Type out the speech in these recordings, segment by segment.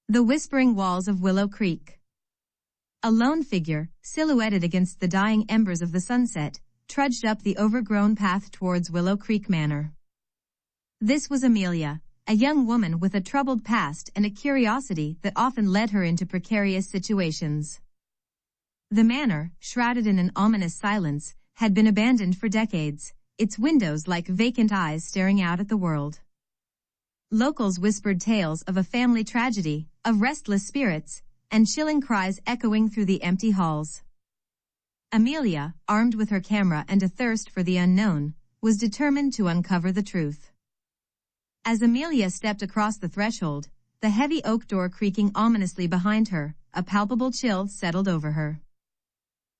The whispering walls of Willow Creek. A lone figure, silhouetted against the dying embers of the sunset, trudged up the overgrown path towards Willow Creek Manor. This was Amelia, a young woman with a troubled past and a curiosity that often led her into precarious situations. The manor, shrouded in an ominous silence, had been abandoned for decades, its windows like vacant eyes staring out at the world. Locals whispered tales of a family tragedy, of restless spirits, and chilling cries echoing through the empty halls. Amelia, armed with her camera and a thirst for the unknown, was determined to uncover the truth. As Amelia stepped across the threshold, the heavy oak door creaking ominously behind her, a palpable chill settled over her.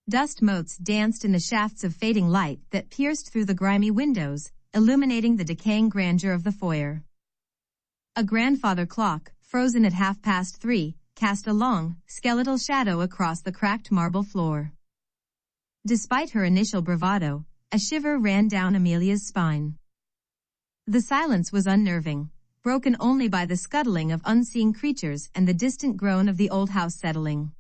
Dust motes danced in the shafts of fading light that pierced through the grimy windows, illuminating the decaying grandeur of the foyer. A grandfather clock, frozen at 3:30, cast a long, skeletal shadow across the cracked marble floor. Despite her initial bravado, a shiver ran down Amelia's spine. The silence was unnerving, broken only by the scuttling of unseen creatures and the distant groan of the old house settling.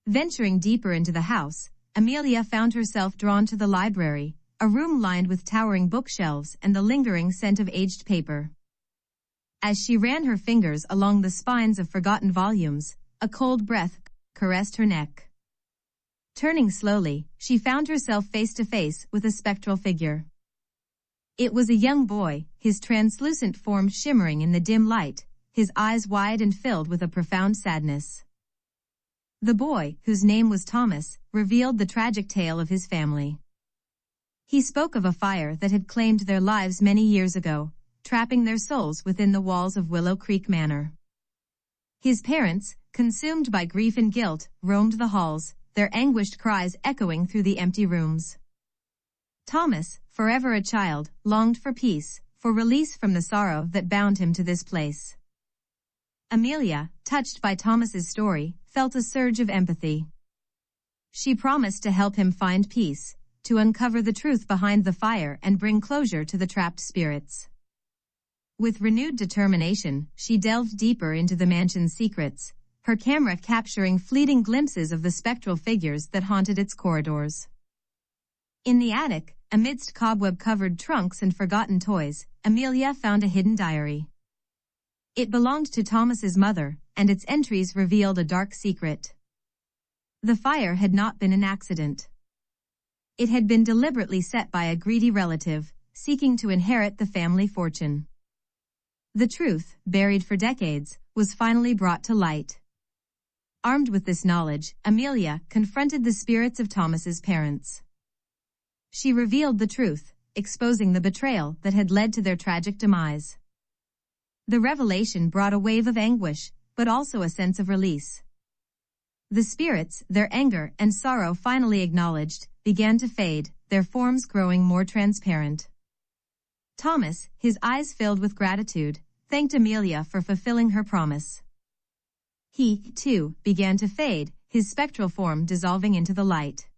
Venturing deeper into the house, Amelia found herself drawn to the library, a room lined with towering bookshelves and the lingering scent of aged paper. As she ran her fingers along the spines of forgotten volumes, a cold breath caressed her neck. Turning slowly, she found herself face to face with a spectral figure. It was a young boy, his translucent form shimmering in the dim light, his eyes wide and filled with a profound sadness. The boy, whose name was Thomas, revealed the tragic tale of his family. He spoke of a fire that had claimed their lives many years ago, trapping their souls within the walls of Willow Creek Manor. His parents, consumed by grief and guilt, roamed the halls, their anguished cries echoing through the empty rooms. Thomas, forever a child, longed for peace, for release from the sorrow that bound him to this place. Amelia, touched by Thomas's story, felt a surge of empathy. She promised to help him find peace, to uncover the truth behind the fire and bring closure to the trapped spirits. With renewed determination, she delved deeper into the mansion's secrets, her camera capturing fleeting glimpses of the spectral figures that haunted its corridors. In the attic, amidst cobweb-covered trunks and forgotten toys, Amelia found a hidden diary. It belonged to Thomas's mother, and its entries revealed a dark secret. The fire had not been an accident. It had been deliberately set by a greedy relative, seeking to inherit the family fortune. The truth, buried for decades, was finally brought to light. Armed with this knowledge, Amelia confronted the spirits of Thomas's parents. She revealed the truth, exposing the betrayal that had led to their tragic demise. The revelation brought a wave of anguish, but also a sense of release. The spirits, their anger and sorrow finally acknowledged, began to fade, their forms growing more transparent. Thomas, his eyes filled with gratitude, thanked Amelia for fulfilling her promise. He, too, began to fade, his spectral form dissolving into the light.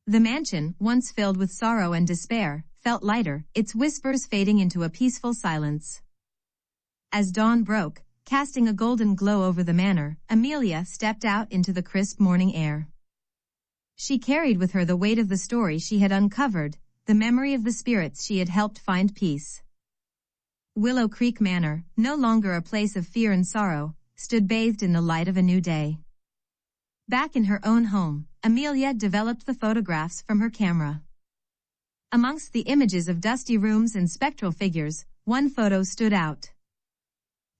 The mansion, once filled with sorrow and despair, felt lighter, its whispers fading into a peaceful silence. As dawn broke, casting a golden glow over the manor, Amelia stepped out into the crisp morning air. She carried with her the weight of the story she had uncovered, the memory of the spirits she had helped find peace. Willow Creek Manor, no longer a place of fear and sorrow, stood bathed in the light of a new day. Back in her own home, Amelia developed the photographs from her camera. Amongst the images of dusty rooms and spectral figures, one photo stood out.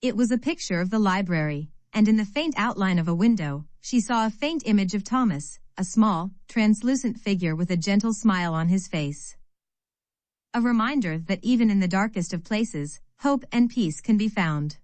It was a picture of the library, and in the faint outline of a window, she saw a faint image of Thomas, a small, translucent figure with a gentle smile on his face. A reminder that even in the darkest of places, hope and peace can be found.